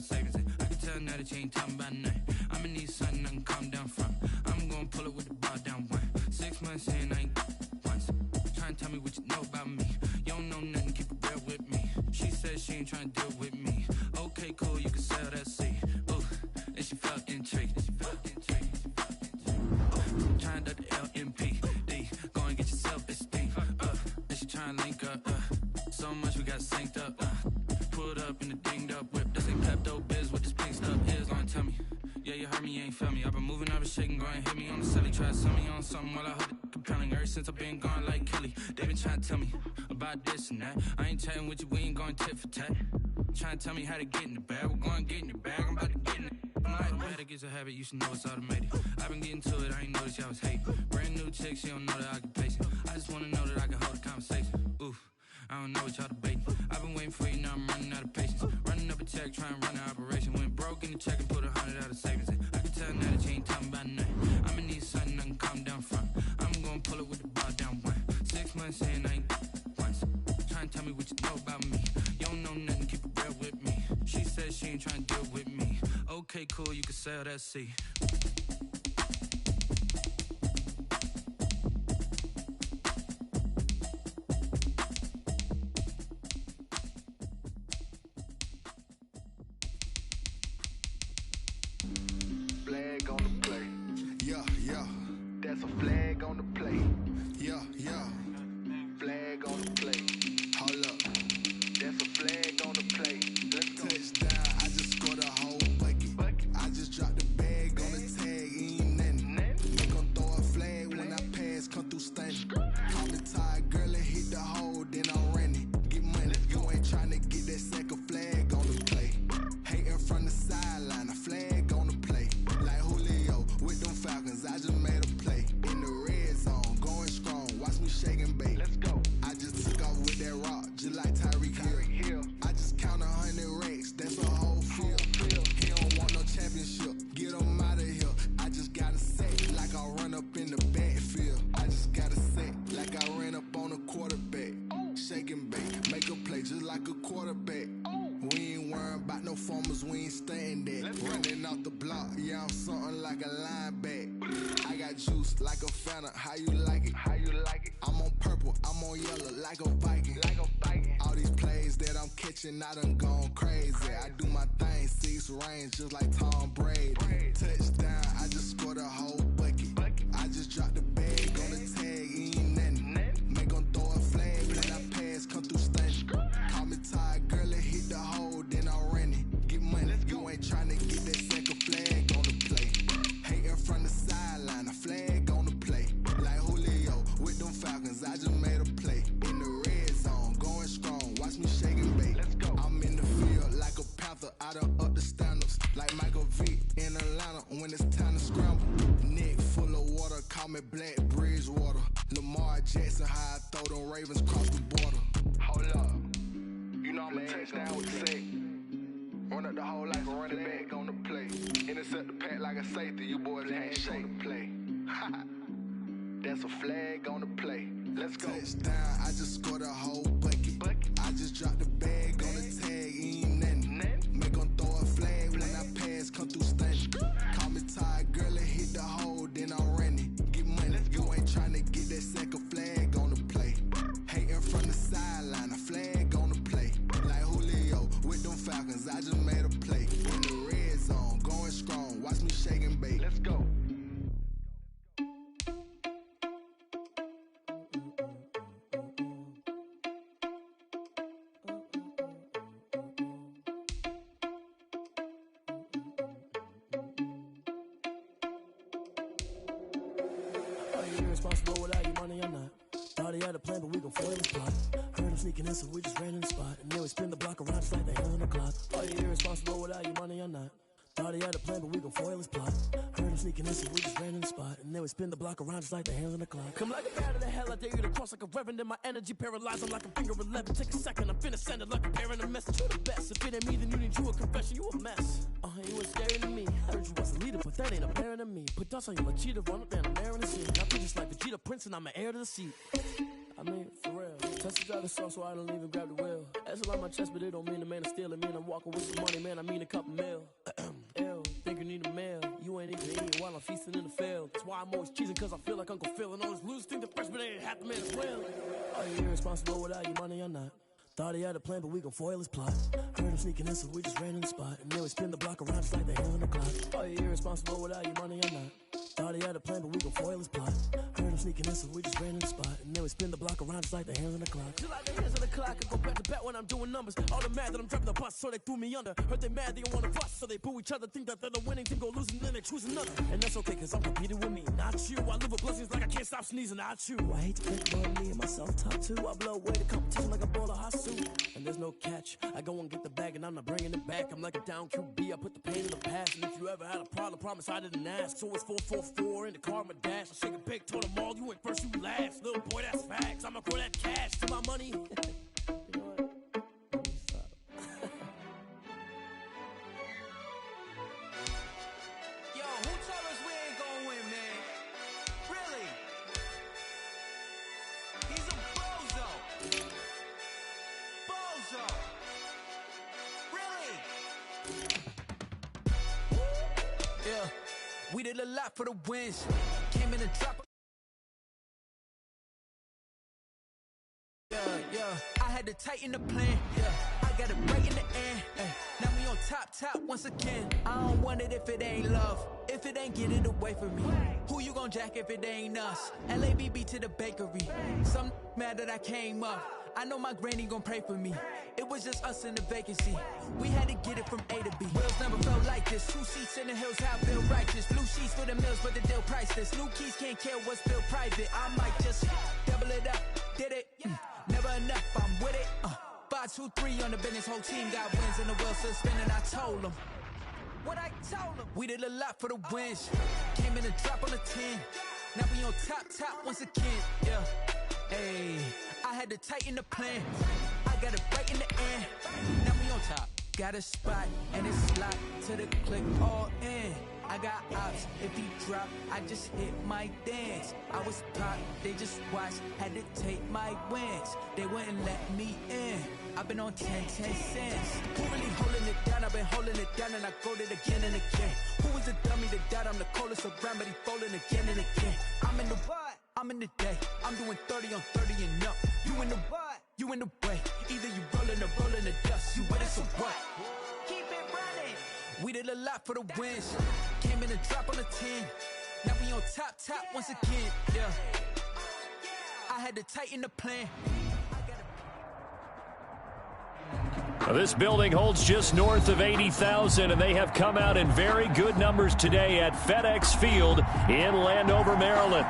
of savings. I can tell now that you ain't talking about nothing. I'ma need something I can calm down from. I'm gonna pull it with the bar down one. 6 months in, I ain't once. Trying to tell me what you know about me. You don't know nothing, keep it real with me. She said she ain't trying to deal with me. Okay, cool, you can sell that seed. Ooh, and she felt intrigued. Trying to the LMPD. Go and get yourself esteem. And she trying to link up. So much we got synced up. Pulled up in the dinged up whip. This ain't Pepto Biz, what this pink stuff is. Long tell me. Yeah, you heard me, you ain't felt me. I've been moving, I've been shaking, go and hit me on the celly. Try to sell me on something while I hold it compelling. Ever since I've been gone like Kelly, they been trying to tell me about this and that. I ain't chatting with you, we ain't going tit for tat. Trying to tell me how to get in the bag. We're going to get in the bag, I'm about to get in it. I'm like, automatic is a habit, you should know it's automated. I've been getting to it, I ain't noticed y'all was hating. Brand new chick, she don't know the occupation. I just wanna know that I can hold a conversation. Oof, I don't know what y'all debating. I've been waiting for you, now I'm running out of patience. Running up a check, trying to run an operation. Went broke in the check and put 100 out of savings. I can tell now that you ain't talking about nothing. I'ma need something I can calm down from. I'm gonna pull it with the bar down one. 6 months in, I ain't once. Trying to tell me what you know about me. You don't know nothing, keep it real with me. She said she ain't trying to deal with me. Okay, cool, you can sell that seed. Flag on the play. Yeah, yeah. That's a flag on the play. Yeah, yeah. Flag on the play. Hold up. That's a flag on the play. Let's go. Touchdown, I just scored a whole bucket. I just dropped the bag on the tag, ain't nothing. Make 'em throw a flag when I pass, come through stunning. Call me tired, girl, and hit the hole, then I'm running. Get money, you ain't tryna get that second flag on the play. Hating from the sideline, a flag on the play. Like Julio with them Falcons, I just made a play. In the red zone, going strong, watch me shake and bake. Let's go. I just took off with that rock, just like Tyreek Hill. I just count 100 racks, that's a whole field. He don't want no championship, get him out of here. I just gotta say, like I run up in the backfield. I just gotta say, like I ran up on a quarterback. Shake and bake, make a play just like a quarterback. We ain't worrying about no formers, we ain't staying there. Running off the block, yeah, I'm something like a lineback. I got juice like a Fanta, how you like it? How you like it? I'm on purple, I'm on yellow like a Viking. Like a Viking. All these plays that I'm catching, I done gone crazy. I do my thing, 6 range just like Tom Brady. Touchdown, I just scored a whole bucket. I just dropped the bag on the tag, ain't nothing. Make 'em throw a flag when I pass, come through stunning. Call me tired, girl, and hit the hole, then I'm running. Get money, you ain't tryna get that second flag on the play. Hating from the sideline, a flag on the play. Like Julio with them Falcons, I just made a play. In the red zone, going strong, watch me shake and bake. Let's go. I'm in the field like a Panther, I done up the standards. Like Michael Vick in Atlanta when it's time to scramble. Neck full of water, call me Black Bridgewater. Lamar Jackson, how I throw them Ravens cross the border. Hold up. You know I'm a touchdown with the sack. Run up the hole like a running back on the play. Intercept the pack like a safety. You boys can't shake the play. That's a flag on the play. Let's go. Touchdown, I just scored a whole bucket. I just dropped the bag on the tag, ain't nothing. Make 'em throw a flag when I pass, come through stunning. Call me tired, girl, and hit the hole, then I'm running. Get money, you ain't tryna get that second flag on the play. Hating from the sideline, a flag on the play. Like Julio with them Falcons, I just made a play. In the red zone, going strong, watch me shake and bake. Let's go. Irresponsible without your money or not. Thought he had a plan, but we gon' foil his plot. Heard him sneaking in, so we just ran in the spot. And then we spin the block around just like the hand on the clock. Are you irresponsible without your money or not? Thought he had a plan, but we gon' foil his plot. Heard him sneaking in, so we just ran in the spot. And then we spin the block around just like the hands on the clock. Come like a bat of the hell, I dare you to cross like a reverend. And my energy paralyzed, I'm like a finger 11. Take a second, I'm finna send it like a parent a message. You the best, if it ain't me, then you need you a confession. You a mess, you was staring at me. Heard you was a leader, but that ain't apparent to me. Put dust on you, a cheater, run up and I'm there in the scene. I feel just like Vegeta Prince and I'm an heir to the seat. I mean, for real. Test the driver's sauce so I don't even grab the wheel. That's a lot on my chest, but it don't mean the man is stealing. Mean I'm walking with some money, man. I mean a couple why I'm always cheesing, cause I feel like Uncle Phil. And all his losers think the freshman ain't half the man as well. Are you irresponsible without your money or not? Thought he had a plan, but we gon' foil his plot. Heard him sneaking in, so we just ran in the spot. And then we spin the block around just like the hell in the clock. Are you irresponsible without your money or not? Thought he had a plan, but we gon' foil his plot. Heard him sneaking in, so we just ran in the spot. And then we spin the block around just like the hands on the clock. Just like the hands on the clock, I go back to back when I'm doing numbers. All the mad that I'm driving the bus, so they threw me under. Heard they mad, they don't wanna fuss, so they boo each other. Think that they're the winning team, go losing, then they choose another. And that's okay, cause I'm competing with me, not you. I live with blessings like I can't stop sneezing, not you. I hate to think about me and myself top two. I blow away the competition like a bowl of hot soup. And there's no catch, I go and get the bag and I'm not bringing it back. I'm like a down QB, I put the pain in the past. And if you ever had a problem, promise I didn't ask. So it's 4-4-4 in the car, my dash. I shake a big, told them all, you went first, you last. Little boy, that's facts, I'ma grow that cash to my money. You know what? Yo, who told us we ain't gonna win, man? Really? He's a bozo. Bozo. Really? Yeah, we did a lot for the wins. Came in and dropped. Yeah, I had to tighten the plan. Yeah, I got it right in the end. Now we on top once again. I don't want it if it ain't love. If it ain't get it away from me. Who you gon' jack if it ain't us? LABB to the bakery. Some mad that I came up. I know my granny gon' pray for me. It was just us in the vacancy. We had to get it from A to B. Wheels never felt like this. 2 seats in the hills, how I feel righteous. Blue sheets for the mills, but the deal priceless. New keys can't care what's still private. I might just double it up. Did it? Never enough, I'm with it. 5, 2, 3 on the business. Whole team got wins and the wheels still spinning. I told them what I told them. We did a lot for the wins. Came in and drop on the 10. Now we on top once again. Yeah. Hey, I had to tighten the plan. I got it right in the end. Now we on top. Got a spot and it's locked to the click all in. I got ops, if he drop, I just hit my dance. I was pop, they just watched, had to take my wins. They wouldn't let me in. I've been on 10 cents. Who really holding it down? I've been holding it down and I go it again and again. Who was the dummy that died? I'm the coldest around, but he folding again and again. I'm in the what? I'm in the day. I'm doing 30 on 30 and up. You in the what? You in the way. Either you rolling or rolling the dust. You with it, so what? Keep it running. We did a lot for the wins. Came in and drop on the 10. Now we on top once again. Yeah. I had to tighten the plan. Now, this building holds just north of 80,000, and they have come out in very good numbers today at FedEx Field in Landover, Maryland.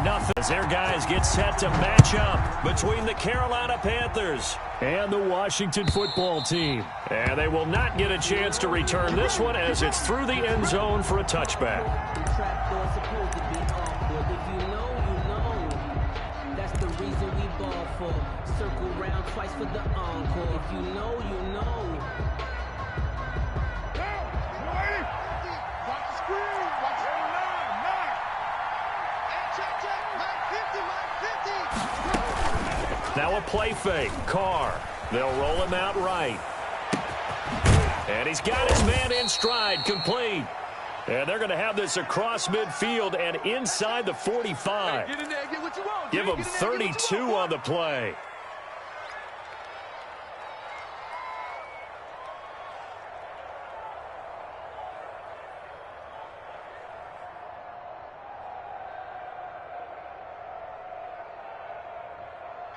Nothing as their guys get set to match up between the Carolina Panthers and the Washington football team. And they will not get a chance to return this one as it's through the end zone for a touchback. Trapdoor supposed to be on, but if you know, you know. That's the reason we ball for. Circle round twice for the encore. If you know, you know. Watch the screen. Watch the 9. Check. Mike 50. Now a play fake. Carr. They'll roll him out right. And he's got his man in stride, complete. And they're going to have this across midfield and inside the 45. Get in there, get what you want. Give them 32 on the play.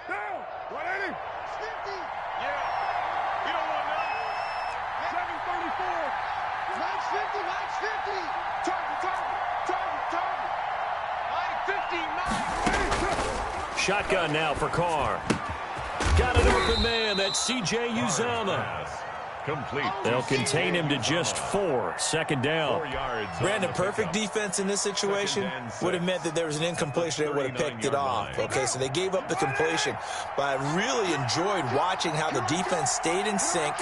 Down. 180. 50. Yeah. You don't want that. 734. Mike's 50. Target. Mike 59. Shotgun now for Carr. Got an open man. That's C.J. Uzama. Complete. They'll contain him to just 4. Second down. 4 yards. Brandon, perfect defense in this situation would have meant that there was an incompletion that would have picked it off. Okay, so they gave up the completion. But I really enjoyed watching how the defense stayed in sync,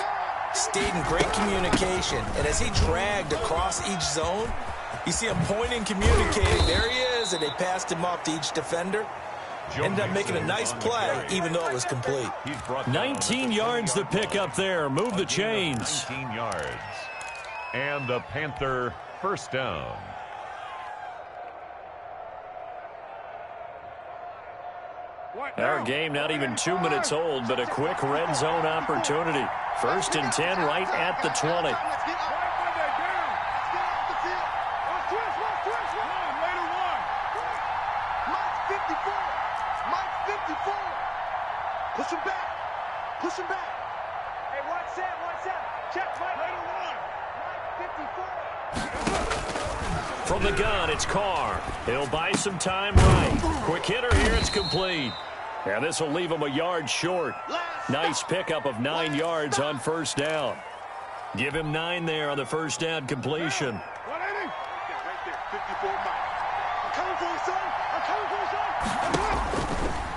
stayed in great communication. And as he dragged across each zone, you see him pointing, communicating. There he is, and they passed him off to each defender. Ended up making a nice play, even though it was complete. 19 yards to pick up there. Move the chains. 19 yards. And the Panther first down. Our game not even 2 minutes old, but a quick red zone opportunity. 1st and 10 right at the 20. Push him back. Push him back. Hey, watch that. Check right. Mike 54. From the gun, it's Carr. He'll buy some time right. Quick hitter here, it's complete. And this will leave him a yard short. Nice pickup of 9 yards on 1st down. Give him 9 there on the 1st down completion. Right there, 54 Mike. I'm coming for you, son. I'm coming for you, son.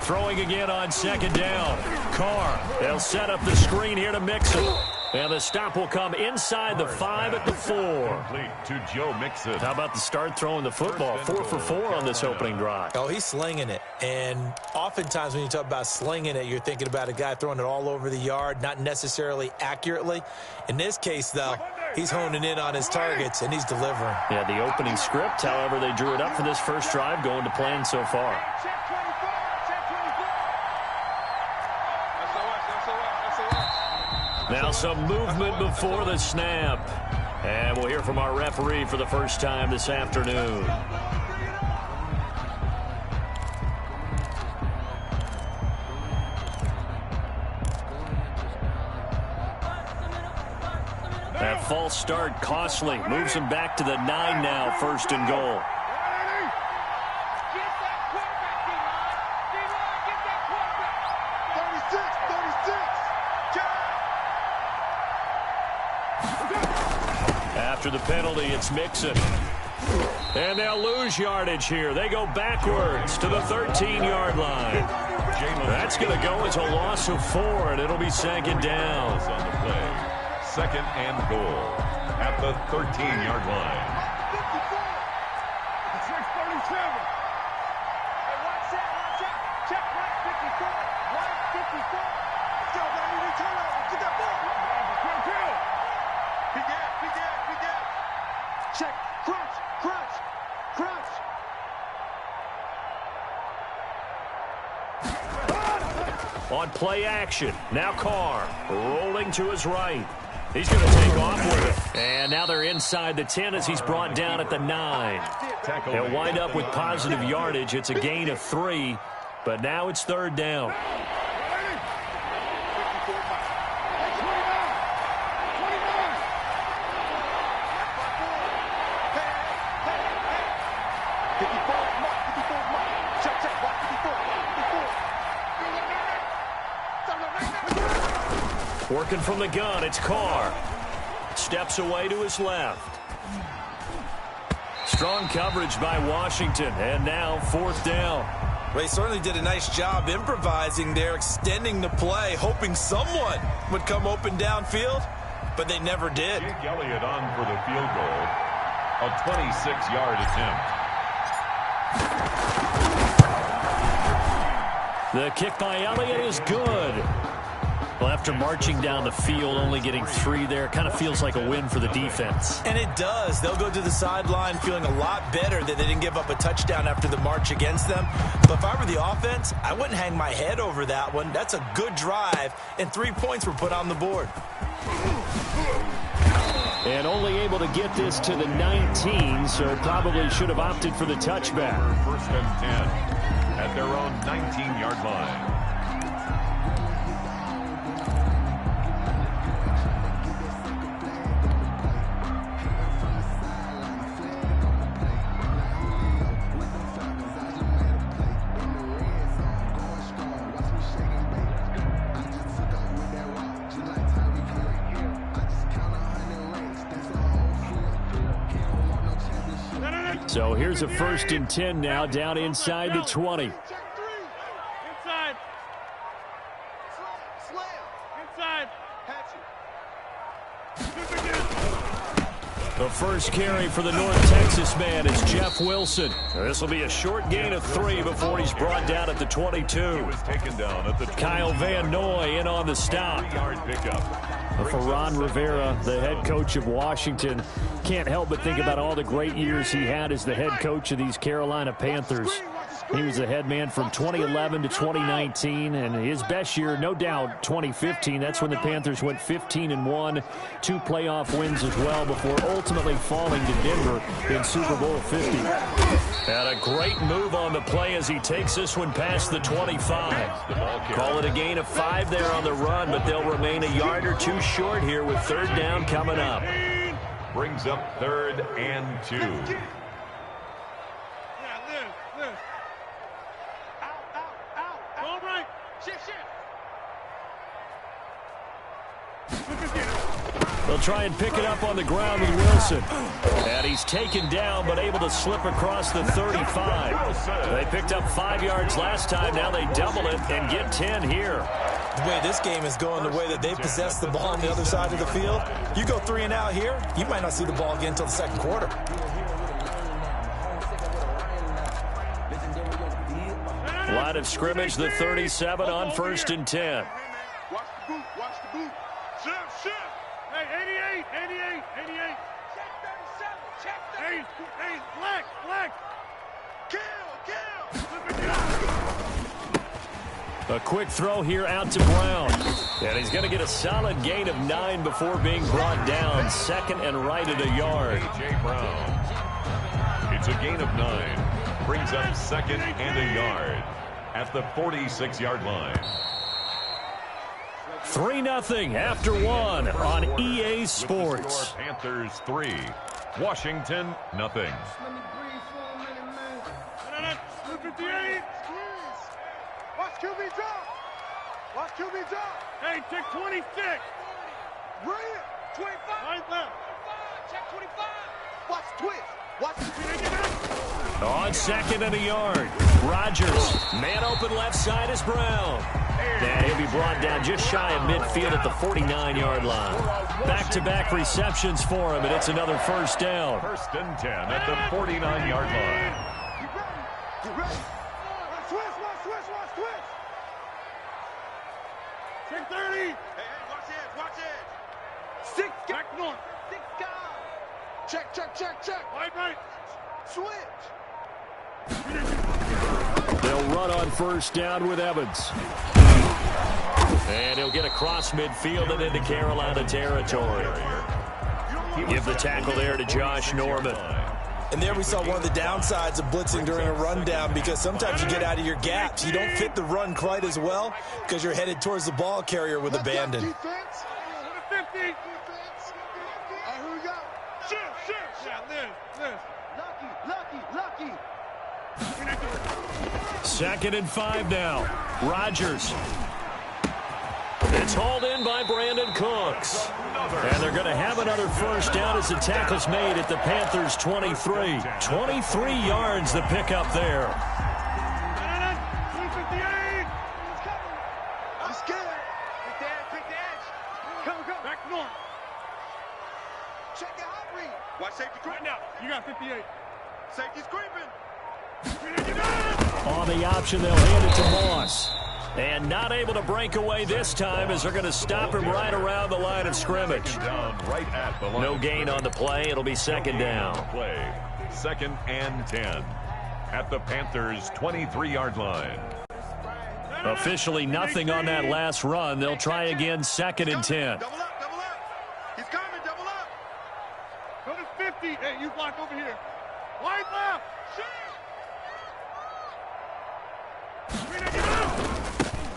Throwing again on 2nd down. Carr, they'll set up the screen here to Mixon. And the stop will come inside the 5 at the 4. Complete to Joe Mixon. How about the start throwing the football? 4 for 4 on this opening drive. Oh, he's slinging it. And oftentimes when you talk about slinging it, you're thinking about a guy throwing it all over the yard, not necessarily accurately. In this case, though, he's honing in on his targets, and he's delivering. Yeah, the opening script, however, they drew it up for this first drive, going to plan so far. Now some movement before the snap. And we'll hear from our referee for the first time this afternoon. That false start costly. Moves him back to the 9 now, 1st and goal. After the penalty, it's Mixon. And they'll lose yardage here. They go backwards to the 13-yard line. That's going to go as a loss of 4, and it'll be 2nd down. On the play. 2nd and goal at the 13-yard line. Check, crunch. On play action, now Carr rolling to his right. He's going to take off with it. And now they're inside the 10 as he's brought down at the 9. They'll wind up with positive yardage. It's a gain of 3, but now it's 3rd down. Working from the gun, it's Carr. Steps away to his left. Strong coverage by Washington, and now 4th down. Well, he certainly did a nice job improvising there, extending the play, hoping someone would come open downfield, but they never did. Jake Elliott on for the field goal. A 26-yard attempt. The kick by Elliott is good. Well, after marching down the field, only getting 3 there, kind of feels like a win for the defense. And it does. They'll go to the sideline feeling a lot better that they didn't give up a touchdown after the march against them. But if I were the offense, I wouldn't hang my head over that one. That's a good drive, and 3 points were put on the board. And only able to get this to the 19, so probably should have opted for the touchback. 1st and 10 at their own 19-yard line. So here's a 1st and 10 now, down inside the 20. Inside. The first carry for the North Texas man is Jeff Wilson. This will be a short gain of 3 before he's brought down at the 22. He was taken down at the 22. Kyle Van Noy in on the stop. 3-yard pickup. For Ron Rivera, the head coach of Washington, can't help but think about all the great years he had as the head coach of these Carolina Panthers. He was the head man from 2011 to 2019, and his best year, no doubt, 2015. That's when the Panthers went 15-1, 2 playoff wins as well before ultimately falling to Denver in Super Bowl 50. And a great move on the play as he takes this one past the 25. Call it a gain of 5 there on the run, but they'll remain a yard or 2 short here with 3rd down coming up. Brings up 3rd and 2. They'll try and pick it up on the ground with Wilson. And he's taken down, but able to slip across the 35. They picked up 5 yards last time. Now they double it and get 10 here. The way this game is going, the way that they possess the ball on the other side of the field, you go 3 and out here, you might not see the ball again until the 2nd quarter. Line of scrimmage, the 37 on 1st and 10. Watch the boot, watch the boot. Shift. Hey, 88. Check 37, Hey, flex. Kill. A quick throw here out to Brown. And he's going to get a solid gain of 9 before being brought down. 2nd and right at a yard. A.J. Brown. It's a gain of 9. Brings up 2nd and a yard at the 46-yard line. 3-0 after 1 on EA Sports. Panthers 3, Washington nothing. Let me breathe for a minute, man. 58. Watch QB drop. Hey, check 26. Bring it. 25. Right left. Check 25. Watch twist. Watch the On 2nd and a yard. Rodgers. Man open left side is Brown. And he'll be brought down just shy of midfield at the 49-yard line. Back-to-back receptions for him, and it's another 1st down. 1st and 10 at the 49-yard line. Get ready. Watch twist. Check 30. Hey, watch it. 6 back north. 6 guys. Check. Right. Switch. They'll run on 1st down with Evans. And he'll get across midfield and into Carolina territory. Give the tackle there to Josh Norman. And there we saw one of the downsides of blitzing during a rundown, because sometimes you get out of your gaps. You don't fit the run quite as well because you're headed towards the ball carrier with abandon. Defense. 50. Defense. All right, here we go. Shift. Yeah, Liz. Lucky. 2nd and 5 now. Rodgers. It's hauled in by Brandon Cooks. And they're going to have another 1st down as the tackle's made at the Panthers' 23. 23 yards the pickup there. 58. I'm scared. Pick the edge. Go. Back north. Check your hot read. Watch safety creeping. Right now. You got 58. Safety's creeping. On the option, they'll hand it to Moss. And not able to break away this time as they're going to stop him right around the line of scrimmage. No gain on the play. It'll be 2nd down. 2nd and 10 at the Panthers' 23-yard line. Officially nothing on that last run. They'll try again 2nd and 10. Double up. He's coming, double up. Go to 50. Hey, you block over here. Wide left.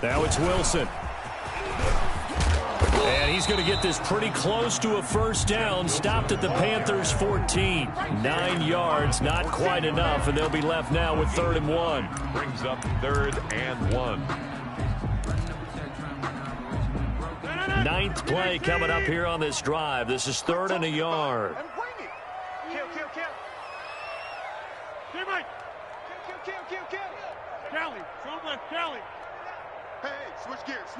Now it's Wilson. And he's going to get this pretty close to a 1st down. Stopped at the Panthers' 14. 9 yards, not quite enough, and they'll be left now with 3rd and 1. Brings up 3rd and 1. 9th play coming up here on this drive. This is 3rd and a yard. Kill. Team right. Kill. Callie. Front left, Callie. Hey, switch gears.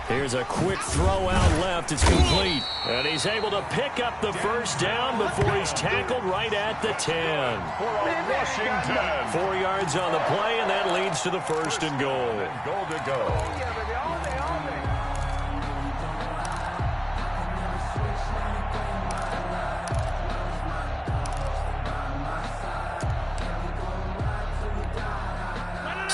Here's a quick throw out left. It's complete. And he's able to pick up the 1st down before he's tackled right at the 10. For Washington. 4 yards on the play, and that leads to the 1st and goal. Goal to go.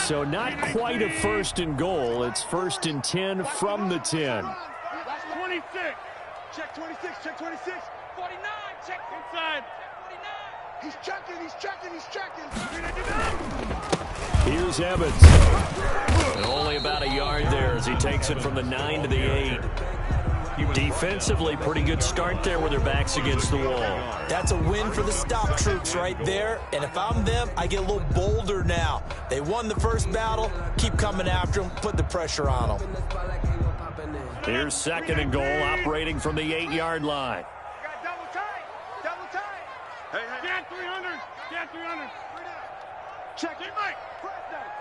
So not quite a first and goal. It's first and 10 from the 10. That's 26. Check 26. Check 26. 49. Check inside. 49. He's checking. He's checking. He's checking. Here's Evans. And only about a yard there as he takes it from the 9 to the 8. Defensively, pretty good start there with their backs against the wall. That's a win for the stop troops right there. And if I'm them, I get a little bolder now. They won the first battle. Keep coming after them. Put the pressure on them. Here's second and goal, operating from the 8-yard line. Got double tight. Double tight. Hey, hey. Scan 300. Scan 300. Check it, Mike.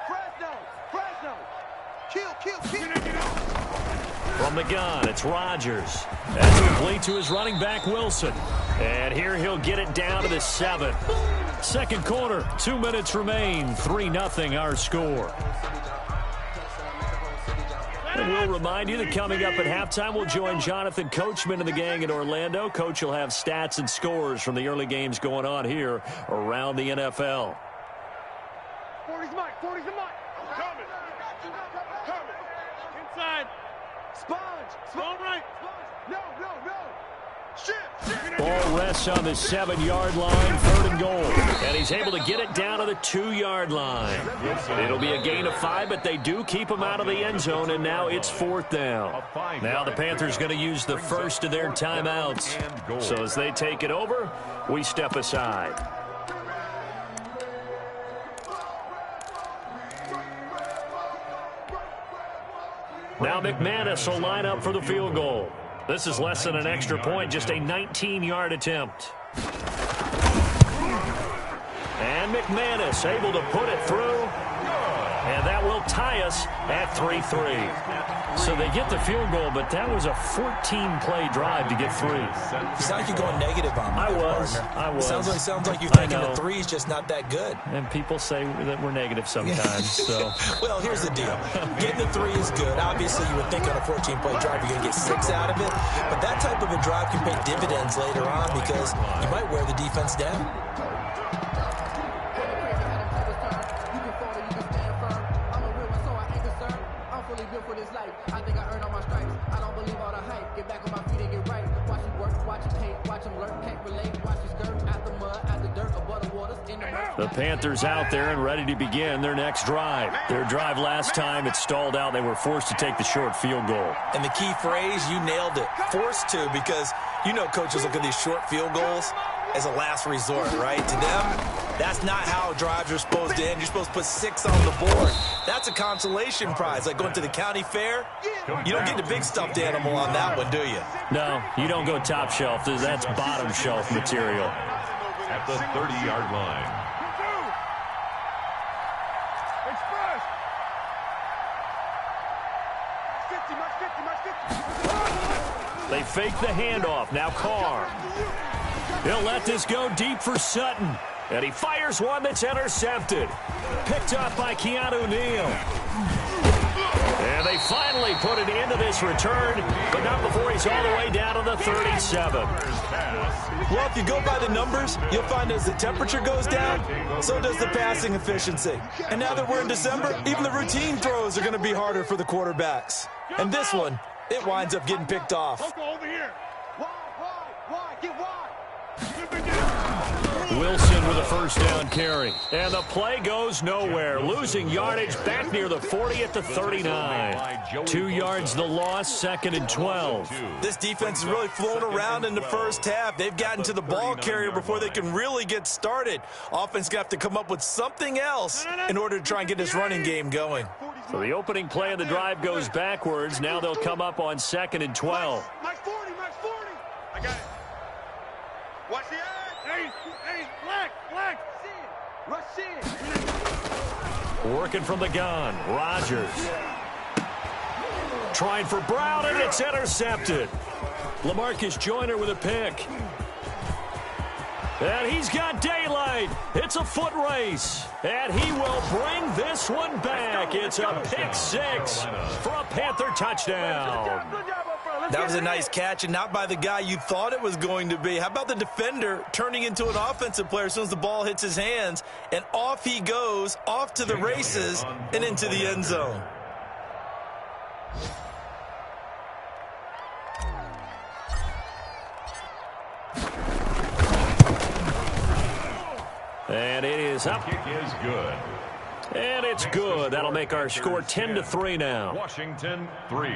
Fresno. Kill. From the gun, it's Rodgers. That's complete to his running back, Wilson. And here he'll get it down to the 7. Second quarter, 2 minutes remain. 3-0 our score. And we'll remind you that coming up at halftime, we'll join Jonathan Coachman and the gang in Orlando. Coach will have stats and scores from the early games going on here around the NFL. 40's Mike. 40's the Mike. Coming. Inside. Sponge. Right. No. Shit. Ball rests on the 7-yard line, third and goal. And he's able to get it down to the 2-yard line. It'll be a gain of 5, but they do keep him out of the end zone, and now it's 4th down. Now the Panthers going to use the first of their timeouts. So as they take it over, we step aside. Now McManus will line up for the field goal. This is less than an extra point, just a 19-yard attempt. And McManus able to put it through. And that will tie us at 3-3. So they get the field goal, but that was a 14-play drive to get 3. You sound like you're going negative on me. I was. Sounds like you're thinking the 3 is just not that good. And people say that we're negative sometimes. So. Well, here's the deal. Getting the 3 is good. Obviously, you would think on a 14-play drive you're going to get 6 out of it. But that type of a drive can pay dividends later on because you might wear the defense down. The Panthers out there and ready to begin their next drive. Their drive last time, it stalled out. They were forced to take the short field goal. And the key phrase, you nailed it. Forced to, because you know coaches look at these short field goals as a last resort, right? To them, that's not how drives are supposed to end. You're supposed to put 6 on the board. That's a consolation prize, like going to the county fair. You don't get the big stuffed animal on that one, do you? No, you don't go top shelf. That's bottom shelf material. At the 30-yard line. They fake the handoff. Now Carr. He'll let this go deep for Sutton. And he fires one that's intercepted. Picked up by Keanu Neal. And they finally put it into this return, but not before he's all the way down to the 37. Well, if you go by the numbers, you'll find as the temperature goes down, so does the passing efficiency. And now that we're in December, even the routine throws are going to be harder for the quarterbacks. And this one, it winds up getting picked off. Over here. Wide, get wide. Wilson with a first down carry. And the play goes nowhere. Losing yardage back near the 40 at the 39. 2 yards the loss, 2nd and 12. This defense is really flown around in the first half. They've gotten to the ball carrier before they can really get started. Offense got to come up with something else in order to try and get this running game going. So the opening play of the drive goes backwards. Now they'll come up on 2nd and 12. Mike 40. I got it. Watch the edge. Hey, black. Rush in. Working from the gun. Rodgers. Trying for Brown, and it's intercepted. LaMarcus Joyner with a pick. And he's got daylight. It's a foot race. And he will bring this one back. It's a pick 6 for a Panther touchdown. Good job up front. That was a nice catch, and not by the guy you thought it was going to be. How about the defender turning into an offensive player as soon as the ball hits his hands, and off he goes, off to the races, and into the end zone. And it is up. The kick is good. And it's good. That'll make our score 10-3 now. Washington 3.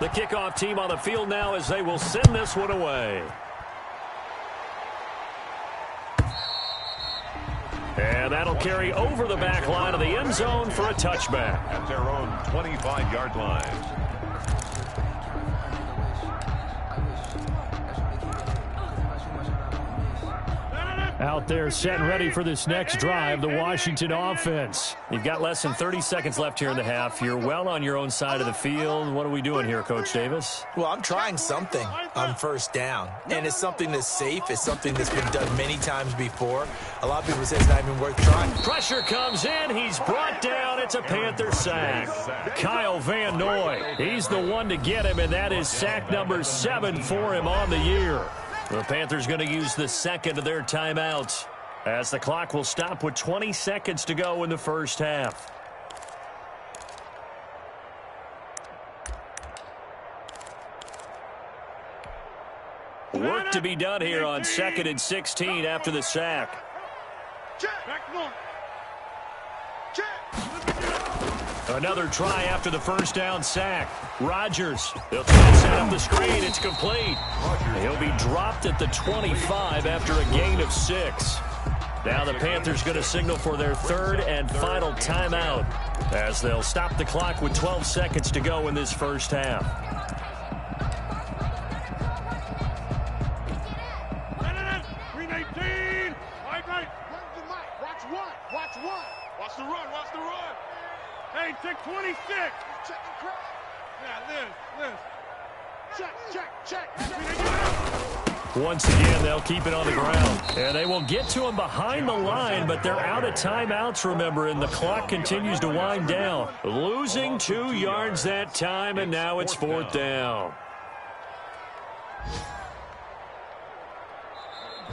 The kickoff team on the field now as they will send this one away. And that'll carry over the back line of the end zone for a touchback. At their own 25-yard line. Out there set and ready for this next drive, the Washington offense. You've got less than 30 seconds left here in the half. You're well on your own side of the field. What are we doing here, Coach Davis? Well, I'm trying something on first down, and it's something that's safe. It's something that's been done many times before. A lot of people say it's not even worth trying. Pressure comes in. He's brought down. It's a Panther sack. Kyle Van Noy, he's the one to get him, and that is sack number 7 for him on the year. The Panthers going to use the second of their timeouts as the clock will stop with 20 seconds to go in the first half. Work to be done here on 2nd and 16 after the sack. Another try after the first down sack. Rodgers, they'll try to set up the screen. It's complete. He'll be dropped at the 25 after a gain of 6. Now the Panthers going to signal for their third and final timeout as they'll stop the clock with 12 seconds to go in this first half. Watch the run, watch the run. Hey, check 26. Check the crowd. Yeah, Liz. Check. Once again, they'll keep it on the ground. And they will get to him behind the line, but they're out of timeouts, remember, and the clock continues to wind down. Losing 2 yards that time, and now it's 4th down.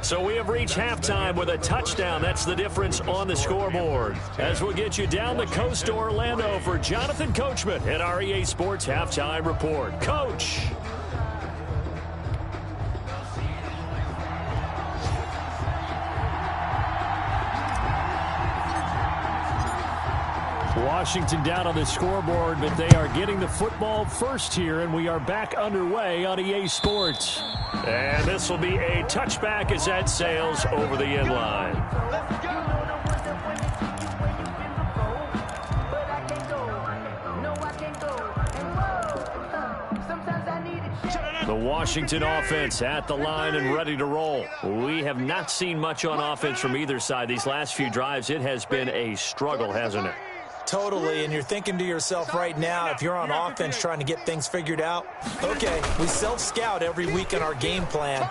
So we have reached halftime with a touchdown. That's the difference on the scoreboard. As we'll get you down the coast to Orlando for Jonathan Coachman at our EA Sports Halftime Report. Coach. Washington down on the scoreboard, but they are getting the football first here, and we are back underway on EA Sports. And this will be a touchback as that sails over the end line. The Washington offense at the line and ready to roll. We have not seen much on offense from either side. These last few drives, it has been a struggle, hasn't it? Totally, and you're thinking to yourself right now, if you're on offense trying to get things figured out, okay, we self-scout every week in our game plan.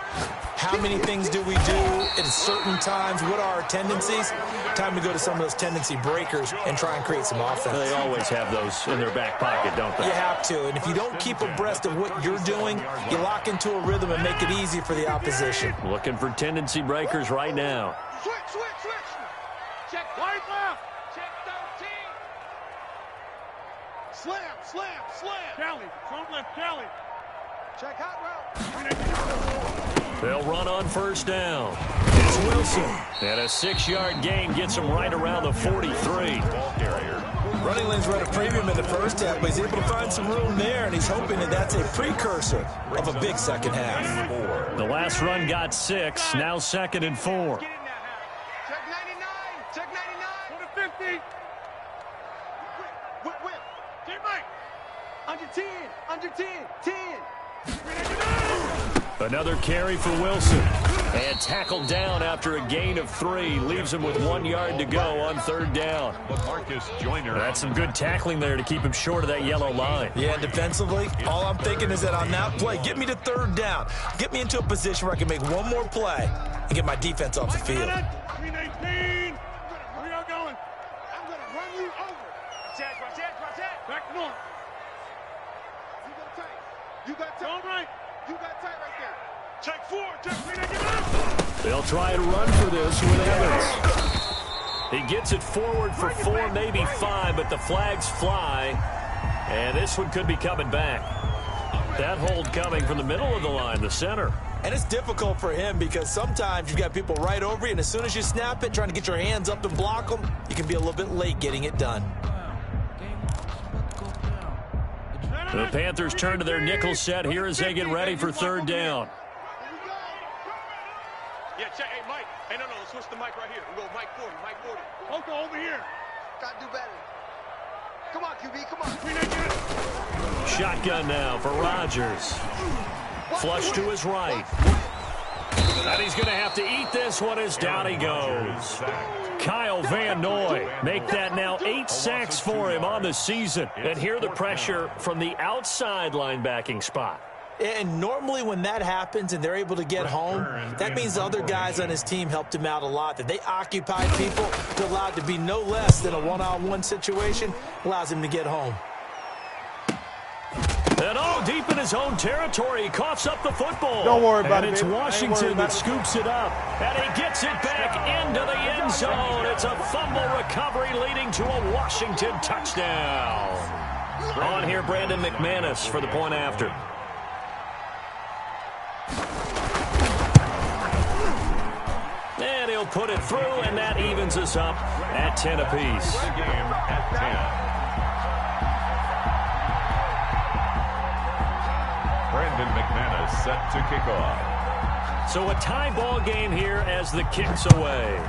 How many things do we do at certain times? What are our tendencies? Time to go to some of those tendency breakers and try and create some offense. They always have those in their back pocket, don't they? You have to, and if you don't keep abreast of what you're doing, you lock into a rhythm and make it easy for the opposition. Looking for tendency breakers right now. Switch. Check right left. Check 13. Slam. Kelly, front left, Kelly. Check hot route. They'll run on first down. It's Wilson. And a 6-yard gain gets him right around the 43. Ball carrier. Running lanes run a premium in the first half, but he's able to find some room there, and he's hoping that that's a precursor of a big second half. The last run got 6, now 2nd and 4. Check 99. Go to 50. Whip. Teammate. Under 10. Another carry for Wilson. And tackled down after a gain of 3. Leaves him with 1 yard to go on 3rd down. But Marcus Joyner. That's some good tackling there to keep him short of that yellow line. Yeah, defensively, all I'm thinking is that on that play, get me to 3rd down. Get me into a position where I can make one more play and get my defense off the field. 319. We are going. I'm going to run you over. Check. north. You got tight. All right. You got tight right there. Check 4. Check 3. They get out. They'll try and run for this with Evans. He gets it forward for 4, maybe 5, but the flags fly. And this one could be coming back. That hold coming from the middle of the line, the center. And it's difficult for him because sometimes you've got people right over you, and as soon as you snap it, trying to get your hands up and block them, you can be a little bit late getting it done. The Panthers turn to their nickel set here as they get ready for third down. Yeah, check. Hey, Mike. Hey, no, switch the mic right here. We'll go Mike 40, Mike 40. Okay, over here. Got to do better. Come on, QB, come on. Shotgun now for Rodgers. Flush to his right. And he's going to have to eat this one as down he goes. Kyle Van Noy make that now 8 sacks for him on the season. And hear the pressure from the outside linebacking spot. And normally when that happens and they're able to get home, that means the other guys on his team helped him out a lot. That they occupied people to allow it to be no less than a one-on-one situation, allows him to get home. And deep in his own territory, he coughs up the football. Don't worry about it, And it's baby. Washington that scoops it up. And he gets it back into the end zone. It's a fumble recovery leading to a Washington touchdown. On here, Brandon McManus for the point after. And he'll put it through, and that evens us up at 10 apiece. The game at 10. Brandon McManus set to kick off. So a tie ball game here as the kick's away.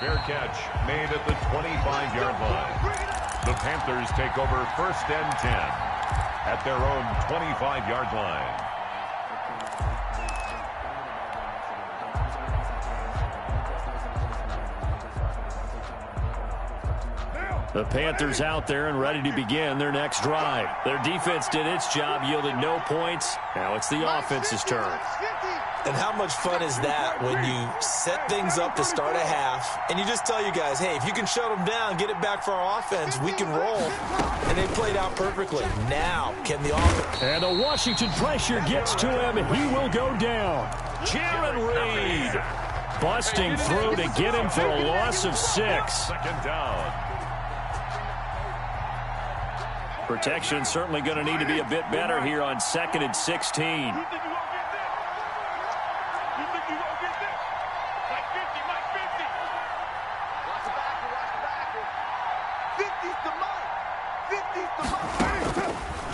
Fair catch made at the 25-yard line. The Panthers take over 1st and 10 at their own 25-yard line. The Panthers out there and ready to begin their next drive. Their defense did its job, yielded no points. Now it's the offense's turn. And how much fun is that when you set things up to start a half and you just tell you guys, hey, if you can shut them down, get it back for our offense, we can roll. And they played out perfectly. Now, can the offense... And the Washington pressure gets to him, and he will go down. Jaron Reed busting through to get him for a loss of 6. 2nd down. Protection certainly going to need to be a bit better here on 2nd and 16.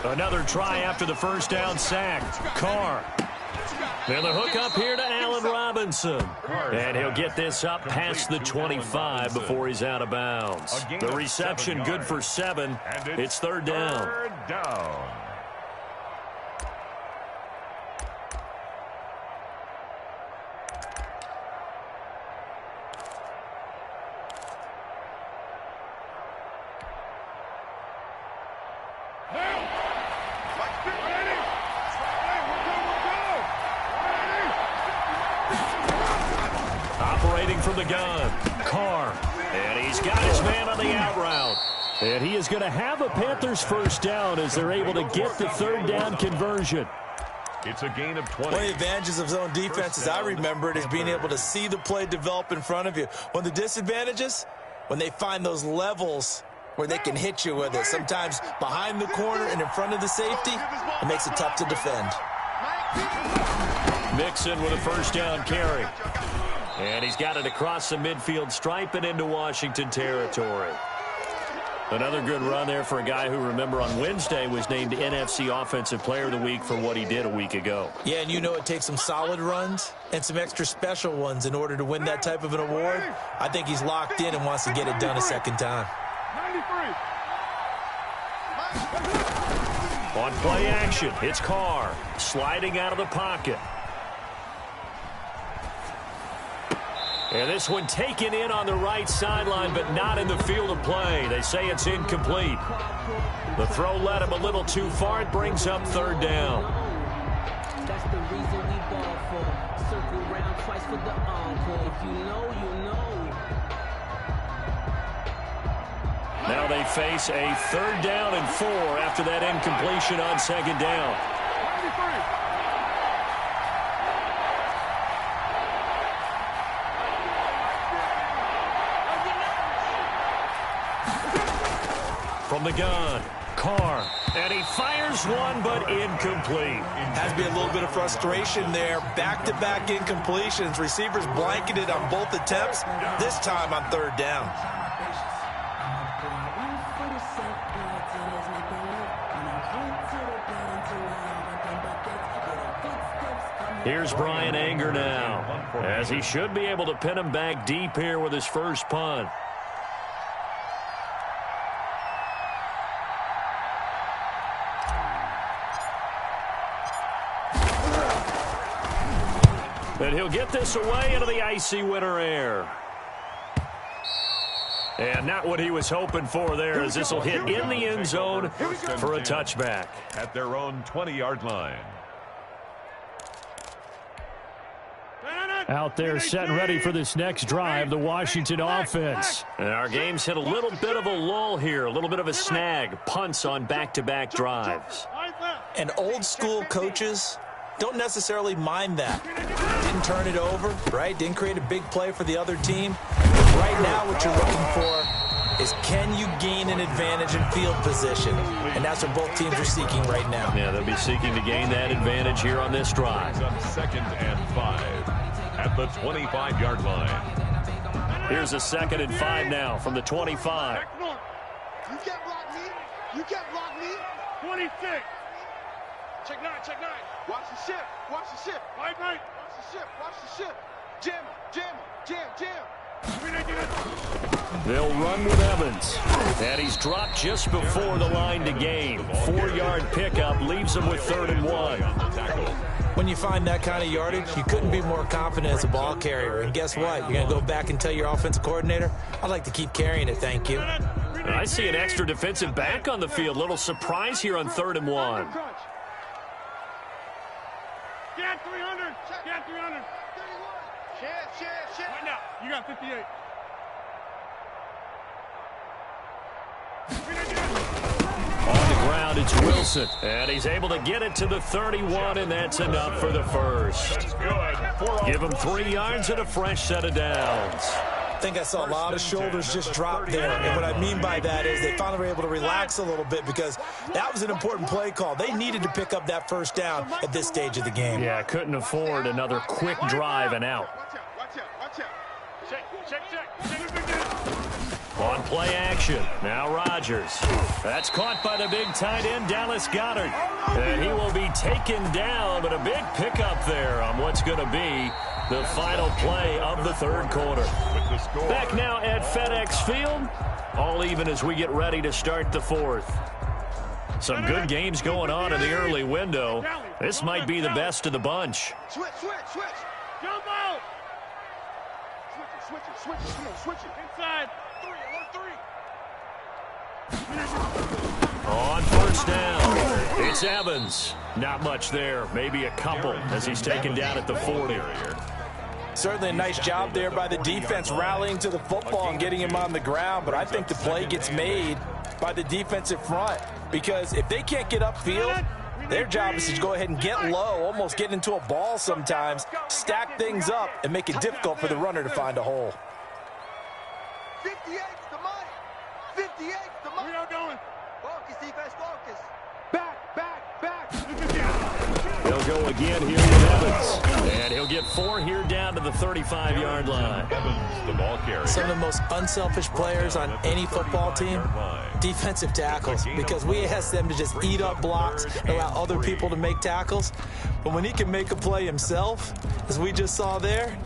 Another try after the first down sack. Carr. And the hook up here to Allen Robinson. And he'll get this up past the 25 before he's out of bounds. The reception good for 7. It's 3rd down. 3rd down. From the gun, Carr, and he's got his man on the out route. And he is going to have a Panthers first down as they're able to get the 3rd down conversion. It's a gain of 20. One of the advantages of zone defense, as I remember it, is being able to see the play develop in front of you. One of the disadvantages, when they find those levels where they can hit you with it, sometimes behind the corner and in front of the safety, it makes it tough to defend. Mixon with a first down carry. And he's got it across the midfield stripe and into Washington territory. Another good run there for a guy who, remember, on Wednesday was named NFC Offensive Player of the Week for what he did a week ago. Yeah, and you know it takes some solid runs and some extra special ones in order to win that type of an award. I think he's locked in and wants to get it done a second time. 93. On play action, it's Carr sliding out of the pocket. And this one taken in on the right sideline, but not in the field of play. They say it's incomplete. The throw led him a little too far. It brings up 3rd down. That's the reason we ball for. Circle round twice for the encore. If you know, you know. Now they face a 3rd down and 4 after that incompletion on 2nd down. From the gun, Carr, and he fires one, but incomplete. Has to be a little bit of frustration there. Back-to-back incompletions. Receivers blanketed on both attempts, this time on 3rd down. Here's Brian Anger now, as he should be able to pin him back deep here with his first punt. And he'll get this away into the icy winter air. And not what he was hoping for there, as this will hit in the end zone for a touchback. At their own 20-yard line. Out there set and ready for this next drive, the Washington offense. And our game's hit a little bit of a lull here, a little bit of a snag. Punts on back-to-back drives. And old-school coaches don't necessarily mind that. Didn't turn it over, right? Didn't create a big play for the other team. Right now what you're looking for is, can you gain an advantage in field position? And that's what both teams are seeking right now. Yeah, they'll be seeking to gain that advantage here on this drive. On 2nd and 5 at the 25-yard line. Here's a 2nd and 5 now from the 25. You can't block me. You can't block me. 26. Check 9, check 9. Watch the ship. Watch the ship. Right. Watch the ship. Watch the ship. Jam him. Jam. They'll run with Evans. And he's dropped just before the line to gain. 4-yard pickup leaves him with 3rd and 1. When you find that kind of yardage, you couldn't be more confident as a ball carrier. And guess what? You're going to go back and tell your offensive coordinator, I'd like to keep carrying it, thank you. I see an extra defensive back on the field. Little surprise here on 3rd and 1. Get 300. Get 300. 31. Chance. Right now. You got 58. On the ground, it's Wilson. And he's able to get it to the 31, and that's enough for the first. Give him 3 yards and a fresh set of downs. I think I saw a lot of shoulders just drop there. And what I mean by that is they finally were able to relax a little bit, because that was an important play call. They needed to pick up that first down at this stage of the game. Yeah, couldn't afford another quick drive and out. Watch out. Check. On play action, now Rodgers. That's caught by the big tight end, Dallas Goedert. And he will be taken down, but a big pickup there on what's going to be the final play of the 3rd quarter. Back now at FedEx Field, all even as we get ready to start the 4th. Some good games going on in the early window. This might be the best of the bunch. Switch. Jump out. Switch it. Come on, switch it. Inside. 3. On 1st down, it's Evans. Not much there, maybe a couple as he's taken down at the 40. Certainly a nice job there by the defense rallying to the football and getting him on the ground, but I think the play gets made by the defensive front, because if they can't get upfield, their job is to go ahead and get low, almost get into a ball sometimes, stack things up, and make it difficult for the runner to find a hole. 58's the money. 58's the money. We are going. Focus, defense, focus. Back. They'll go again here with Evans. And he'll get 4 here down to the 35-yard line. Evans, the ball carrier. Some of the most unselfish players on any football team, defensive tackles, because we ask them to just eat up blocks and allow other people to make tackles. But when he can make a play himself, as we just saw there,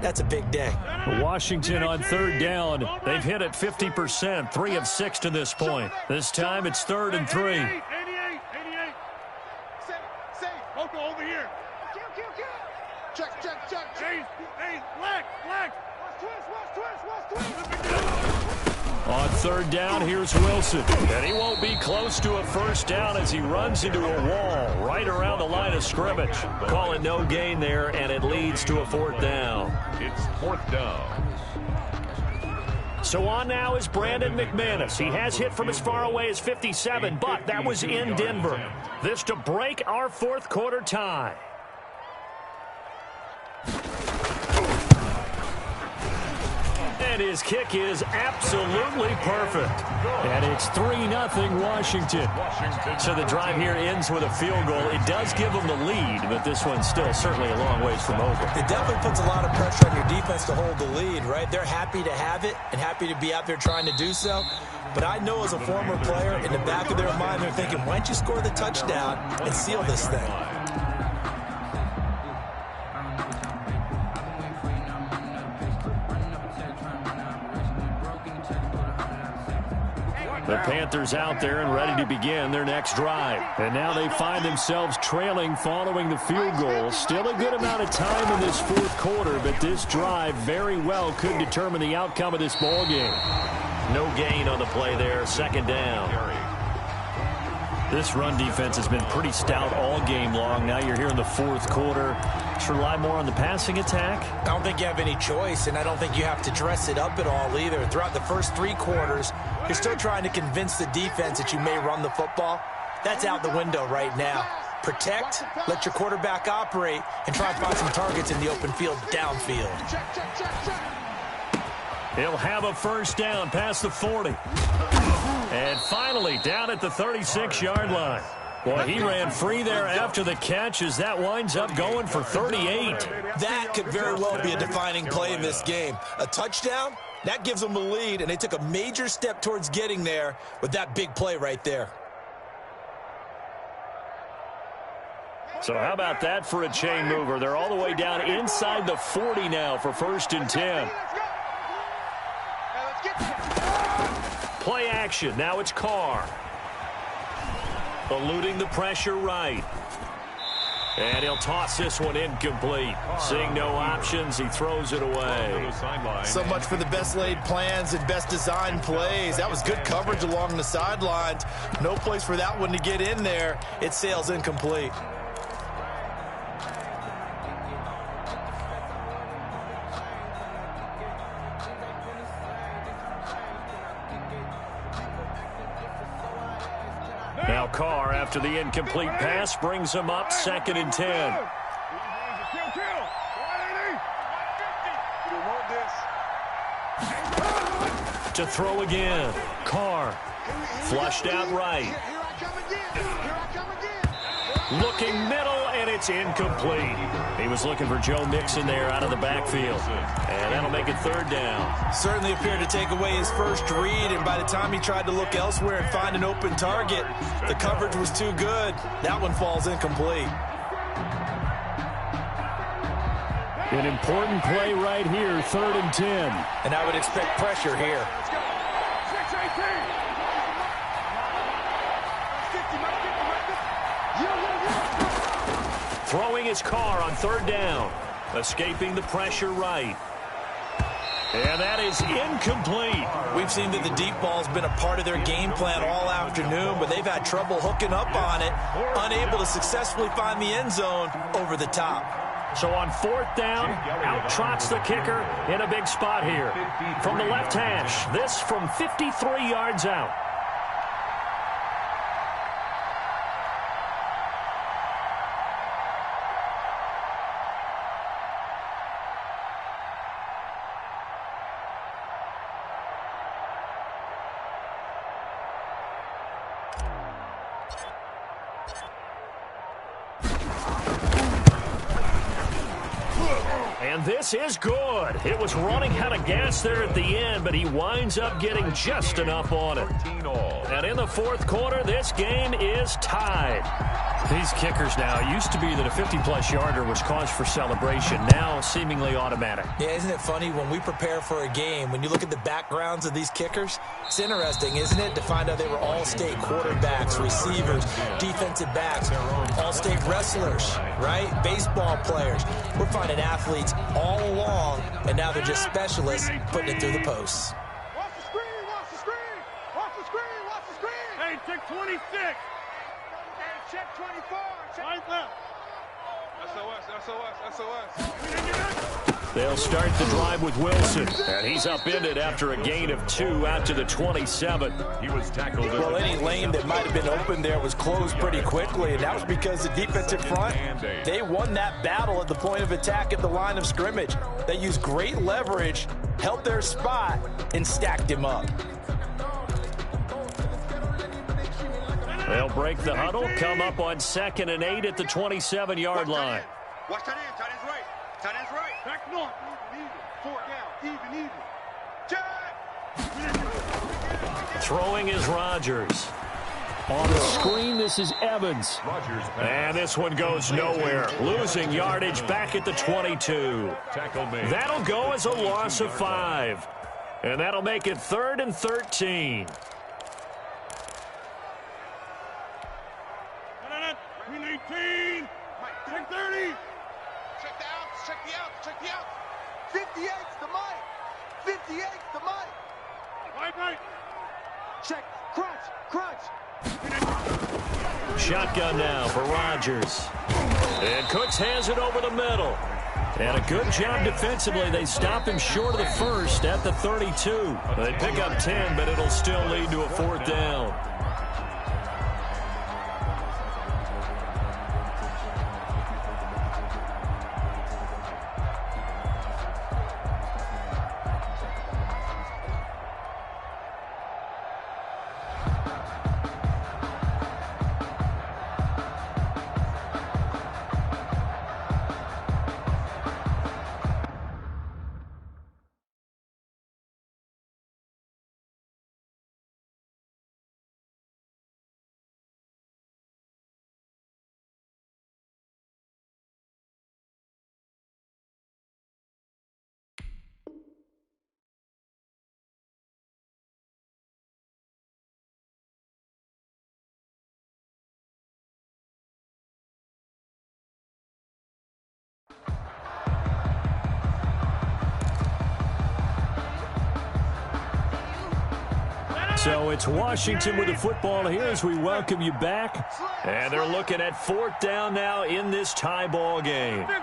that's a big day. Washington on 3rd down. They've hit it 50%, 3 of 6 to this point. This time it's 3rd and 3. 88. Safe. Loco over here. Kill. Check. Hey, black. Watch twist. On 3rd down, here's Wilson. And he won't be close to a first down as he runs into a wall right around the line of scrimmage. Call it no gain there, and it leads to a 4th down. It's 4th down. So on now is Brandon McManus. He has hit from as far away as 57, but that was in Denver. This to break our fourth quarter tie. And his kick is absolutely perfect. And it's 3-0 Washington. So the drive here ends with a field goal. It does give them the lead, but this one's still certainly a long ways from over. It definitely puts a lot of pressure on your defense to hold the lead, right? They're happy to have it and happy to be out there trying to do so. But I know as a former player, in the back of their mind, they're thinking, why don't you score the touchdown and seal this thing? The Panthers out there and ready to begin their next drive. And now they find themselves trailing following the field goal. Still a good amount of time in this fourth quarter, but this drive very well could determine the outcome of this ball game. No gain on the play there, second down. This run defense has been pretty stout all game long. Now you're here in the fourth quarter. Should rely more on the passing attack? I don't think you have any choice, and I don't think you have to dress it up at all either. Throughout the first three quarters, you're still trying to convince the defense that you may run the football. That's out the window right now. Protect, let your quarterback operate, and try and find some targets in the open field downfield. He'll have a first down past the 40. And finally down at the 36-yard line. Boy, he ran free there after the catch as that winds up going for 38. That could very well be a defining play in this game. A touchdown, that gives them a lead, and they took a major step towards getting there with that big play right there. So how about that for a chain mover? They're all the way down inside the 40 now for 1st and 10. Play action. Now it's Carr. Eluding the pressure right. And he'll toss this one incomplete. Seeing no options, he throws it away. So much for the best laid plans and best designed plays. That was good coverage along the sidelines. No place for that one to get in there. It sails incomplete. Now Carr, after the incomplete pass, brings him up 2nd and 10. To throw again. Carr, flushed out right. Looking middle, and it's incomplete. He was looking for Joe Mixon there out of the backfield. And that'll make it 3rd down. Certainly appeared to take away his first read, and by the time he tried to look elsewhere and find an open target, the coverage was too good. That one falls incomplete. An important play right here, 3rd and 10. And I would expect pressure here. Throwing his Carr on 3rd down. Escaping the pressure right. And that is incomplete. We've seen that the deep ball's been a part of their game plan all afternoon, but they've had trouble hooking up on it, unable to successfully find the end zone over the top. So on 4th down, out trots the kicker in a big spot here. From the left hash, this from 53 yards out. And this is good. It was running out of gas there at the end, but he winds up getting just enough on it. And in the 4th quarter, this game is tied. These kickers now, it used to be that a 50-plus yarder was cause for celebration. Now seemingly automatic. Yeah, isn't it funny when we prepare for a game, when you look at the backgrounds of these kickers, it's interesting, isn't it, to find out they were all-state quarterbacks, receivers, defensive backs, all-state wrestlers, right? Baseball players. We're finding athletes all along, and now they're just specialists putting it through the posts. Watch the screen, watch the screen, watch the screen, watch the screen. Hey, check 26. Hey, check 24. Check left. They'll start the drive with Wilson, and he's upended after a gain of 2 out to the 27. He was tackled. Well, any lane that might have been open there was closed pretty quickly, and that was because the defensive front, they won that battle at the point of attack at the line of scrimmage. They used great leverage, held their spot, and stacked him up. They'll break the huddle, come up on 2nd and 8 at the 27-yard line. Watch tight end. Tight end's right. Tight end's right. Back north. Even. 4 down. Even. Jack! Throwing is Rodgers. On the screen, this is Evans. And this one goes nowhere. Losing yardage back at the 22. That'll go as a loss of 5. And that'll make it 3rd and 13. Check 30. Check the outs. Check the outs. Check the outs. 58's the mic. 58's the mic. Right. Check. Crunch. Shotgun now for Rodgers. And Cooks has it over the middle. And a good job defensively. They stop him short of the first at the 32. They pick up 10, but it'll still lead to a 4th down. So it's Washington with the football here as we welcome you back. And they're looking at 4th down now in this tie ball game. 50.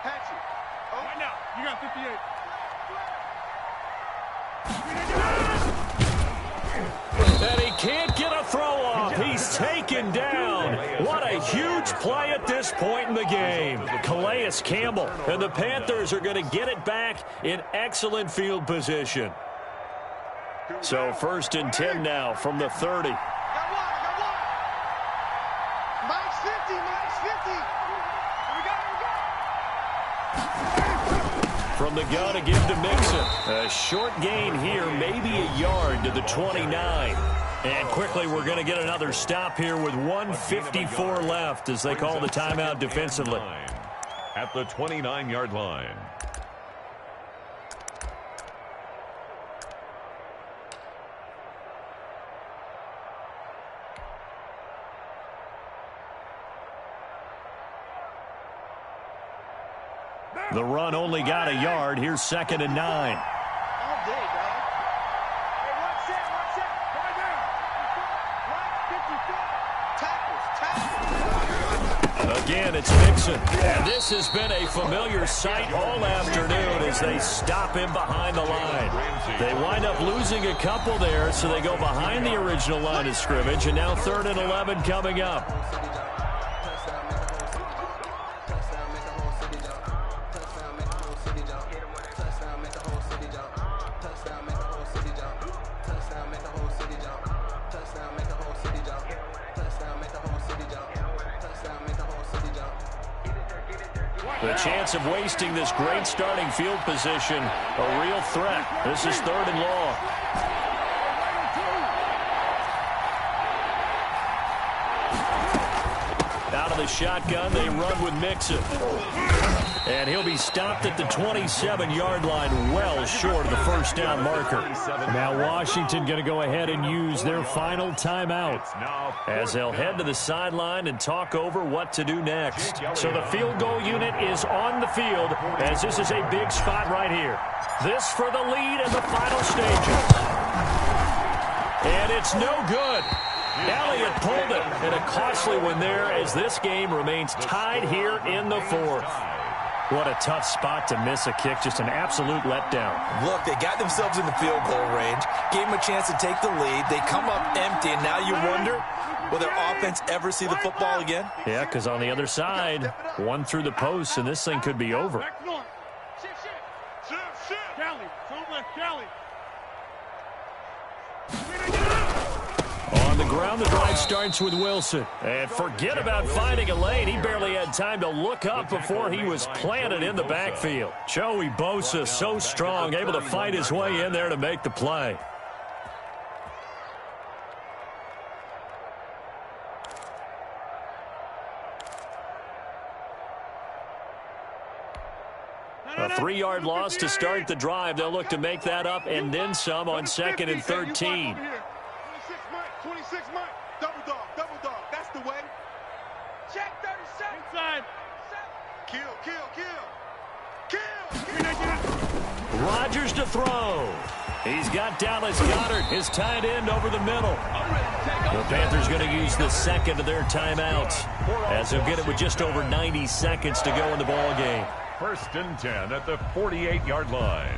Hatchet. Oh, right now. You got 58. And he can't get a throw off. He's taken down. What a huge play at this point in the game. Calais Campbell. And the Panthers are going to get it back in excellent field position. So 1st and 10 now from the 30. Got one. Minus 50. From the gun to give to Mixon. A short gain here, maybe a yard to the 29. And quickly we're going to get another stop here with 1:54 left as they call the timeout defensively. At the 29-yard line. The run only got a yard. Here's 2nd and 9. All day, dog. Hey, one set. Right now. Tackles. Again, it's Mixon. And this has been a familiar sight all afternoon as they stop him behind the line. They wind up losing a couple there, so they go behind the original line of scrimmage, and now 3rd and 11 coming up. The chance of wasting this great starting field position, a real threat. This is 3rd and long. Out of the shotgun, they run with Mixon. And he'll be stopped at the 27-yard line, well short of the 1st down marker. Now Washington going to go ahead and use their final timeout as they'll head to the sideline and talk over what to do next. So the field goal unit is on the field as this is a big spot right here. This for the lead in the final stages. And it's no good. Elliott pulled it, and a costly one there as this game remains tied here in the fourth. What a tough spot to miss a kick. Just an absolute letdown. Look, they got themselves in the field goal range, gave them a chance to take the lead. They come up empty, and now you wonder, will their offense ever see the football again? Yeah, because on the other side, one through the post, and this thing could be over. On the ground, the drive starts with Wilson. And forget about finding a lane. He barely had time to look up before he was planted in the backfield. Joey Bosa, so strong, able to fight his way in there to make the play. A 3-yard loss to start the drive. They'll look to make that up and then some on 2nd and 13. 26 Mike. Double dog. That's the way. Check 37. Inside. Kill. Rodgers to throw. He's got Dallas Goedert, his tight end, over the middle. The Panthers going to use the second of their timeouts as they'll get it with just over 90 seconds to go in the ball game. 1st and 10 at the 48-yard line.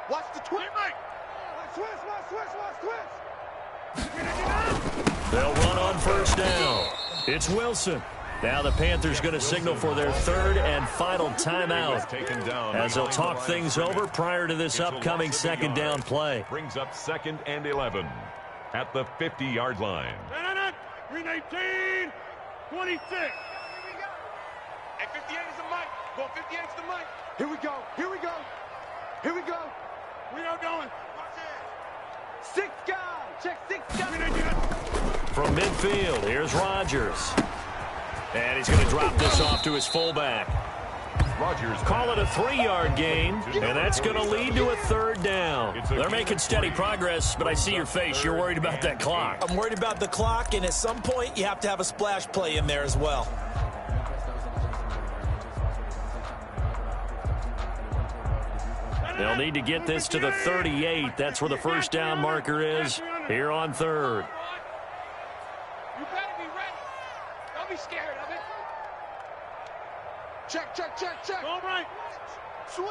Watch the twist. They'll run on 1st down. It's Wilson. Now the Panthers going to signal for their 3rd and final timeout as they'll talk things over prior to this upcoming 2nd down play. Brings up 2nd and 11 at the 50-yard line. 319, 26. Hey, 58 is the mic. Go 58 is the mic. Here we go. We are going. 6 guys. Check 6 guys. From midfield, here's Rodgers. And he's going to drop this off to his fullback. Rodgers call it a 3-yard gain, and that's going to lead to a 3rd down. They're making steady progress, but I see your face. You're worried about that clock. I'm worried about the clock, and at some point you have to have a splash play in there as well. They'll need to get this to the 38. That's where the 1st down marker is here on 3rd. You better be ready. Don't be scared of it. Check. All right. Switch.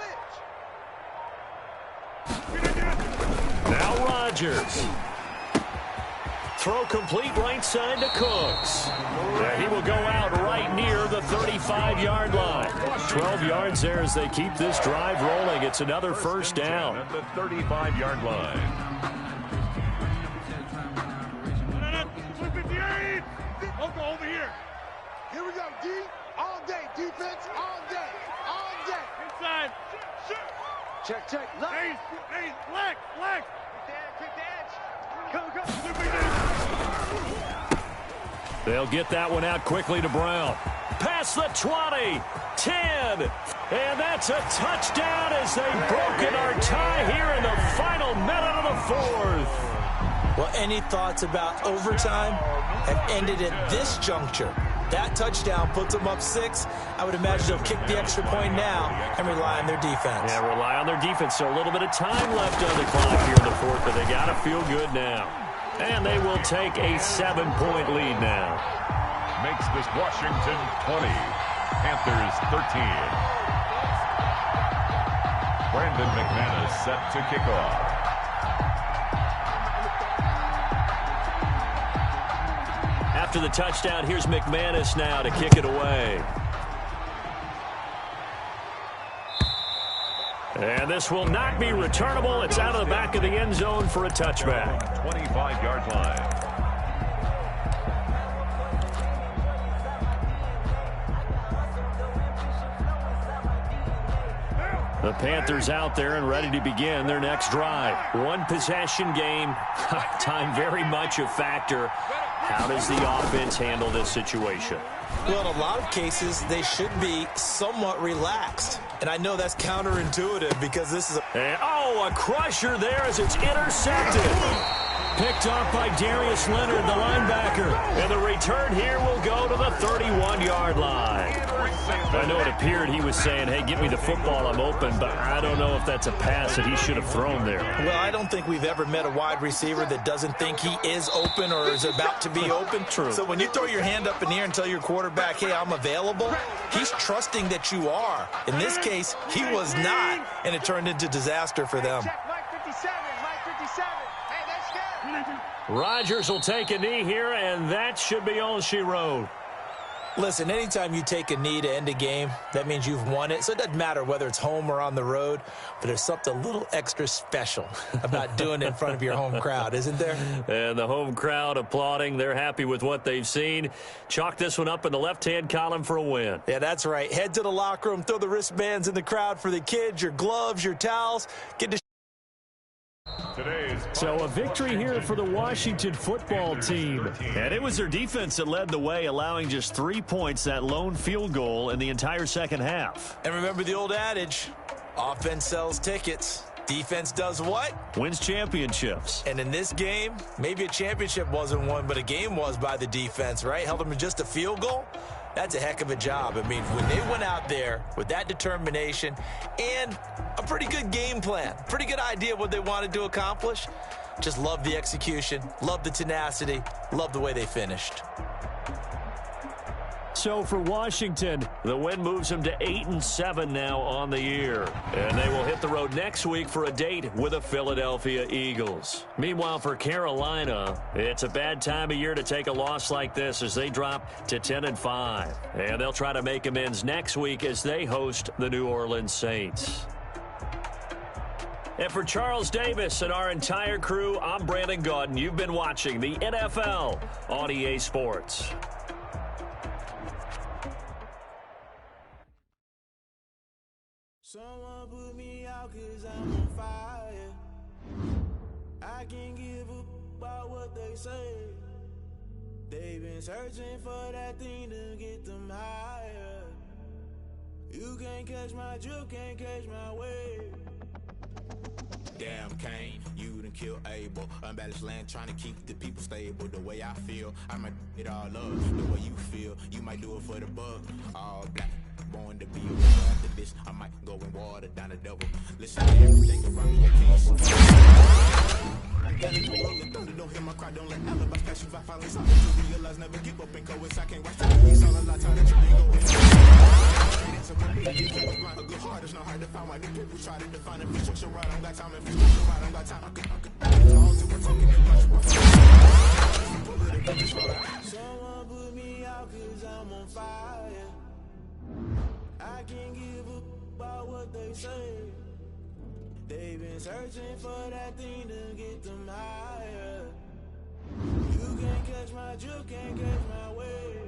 Now Rodgers. Throw complete right side to Cooks. He will go out right near the 35-yard line. 12 yards there as they keep this drive rolling. It's another 1st down. At the 35-yard line. 258. Over here. Here we go, D. All day. Defense, all day. Inside. Check. Left. Hey, leg. Quick edge. Go. They'll get that one out quickly to Brown. Past the 20, 10, and that's a touchdown as they've broken our tie here in the final minute of the 4th. Well, any thoughts about overtime have ended at this juncture. That touchdown puts them up 6. I would imagine they'll kick the extra point now and rely on their defense. Yeah, rely on their defense. So a little bit of time left on the clock here in the 4th, but they got to feel good now. And they will take a 7-point lead now. Makes this Washington 20, Panthers 13. Brandon McManus set to kick off. After the touchdown, here's McManus now to kick it away. And this will not be returnable. It's out of the back of the end zone for a touchback. 25-yard line. The Panthers out there and ready to begin their next drive. One possession game. Time very much a factor. How does the offense handle this situation? Well, in a lot of cases, they should be somewhat relaxed. And I know that's counterintuitive because this is a crusher there as it's intercepted. Picked off by Darius Leonard, the linebacker. And the return here will go to the 31-yard line. I know it appeared he was saying, hey, get me the football, I'm open, but I don't know if that's a pass that he should have thrown there. Well, I don't think we've ever met a wide receiver that doesn't think he is open or is about to be open. True. So when you throw your hand up in the air and tell your quarterback, hey, I'm available, he's trusting that you are. In this case, he was not, and it turned into disaster for them. Rodgers will take a knee here, and that should be all she wrote. Listen, anytime you take a knee to end a game, that means you've won it. So it doesn't matter whether it's home or on the road, but there's something a little extra special about doing it in front of your home crowd, isn't there? And the home crowd applauding. They're happy with what they've seen. Chalk this one up in the left-hand column for a win. Yeah, that's right. Head to the locker room, throw the wristbands in the crowd for the kids, your gloves, your towels. Get to So a victory here for the Washington football team. And it was their defense that led the way, allowing just 3 points, that lone field goal in the entire second half. And remember the old adage, offense sells tickets. Defense does what? Wins championships. And in this game, maybe a championship wasn't won, but a game was by the defense, right? Held them to just a field goal. That's a heck of a job. I mean, when they went out there with that determination and a pretty good game plan, pretty good idea of what they wanted to accomplish, just love the execution, love the tenacity, love the way they finished. So for Washington, the win moves them to 8-7 now on the year. And they will hit the road next week for a date with the Philadelphia Eagles. Meanwhile, for Carolina, it's a bad time of year to take a loss like this as they drop to 10-5. And they'll try to make amends next week as they host the New Orleans Saints. And for Charles Davis and our entire crew, I'm Brandon Gaudin. You've been watching the NFL on EA Sports. Someone put me out 'cause I'm on fire. I can't give up about what they say. They've been searching for that thing to get them higher. You can't catch my drift, can't catch my wave. Damn, Kane, you done kill Abel. Unbalanced land, trying to keep the people stable. The way I feel, I might it all up. The way you feel, you might do it for the buck. All black, born to be a winner. After this, I might go and water down the devil. Listen to everything around me, I can't. Don't hear my cry, don't let alibis pass you by. Finally, something to realize, never give up and go. It's I can't watch the movies all a lot, time to try and go. A good heart is not hard to find. Why do people try to define it? Infrastructure right, I don't got time. Infrastructure right, I don't got time. Someone put me out 'cause I'm on fire. I can't give up about what they say. They've been searching for that thing to get them higher. You can't catch my drift, can't catch my wave.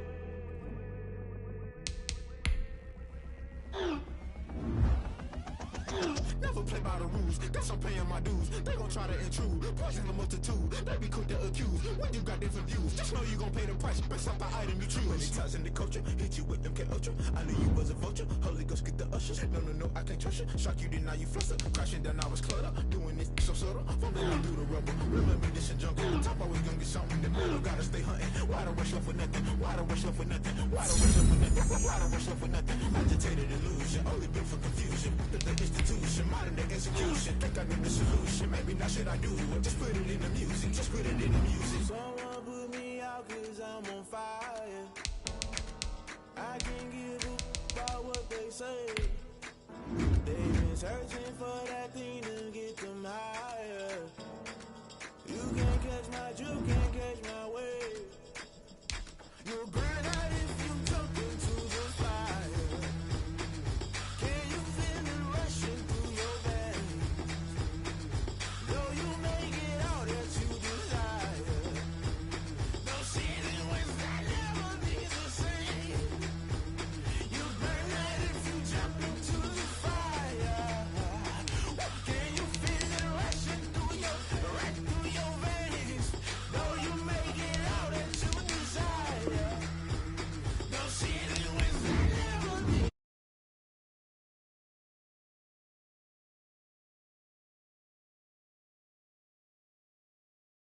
Never play by the rules, guess I'm paying my dues. They gon' try to intrude, poison the multitude. They be quick to accuse, when you got different views. Just know you gon' pay the price, based off the item you choose. Many times in the culture, hit you with them K-Ultra. I knew you was a vulture, Holy Ghost get the ushers. No, I can't trust you. Shock you, then now you fluster. Crashing down, I was cluttered. Doing this so subtle, fumbling through the rubble. Remember this in jungle, on top always gonna get something. The middle gotta stay hunting. Why the rush left for nothing? Why the rush left for nothing? Why the rush left for nothing? Why the rush left for nothing? Agitated illusion, only built for confusion. The institution, modern day execution. Think I knew the solution, maybe not should I do it. Just put it in the music, just put it in the music. Someone put me out 'cause I'm on fire. I can't give up about what they say. They've been searching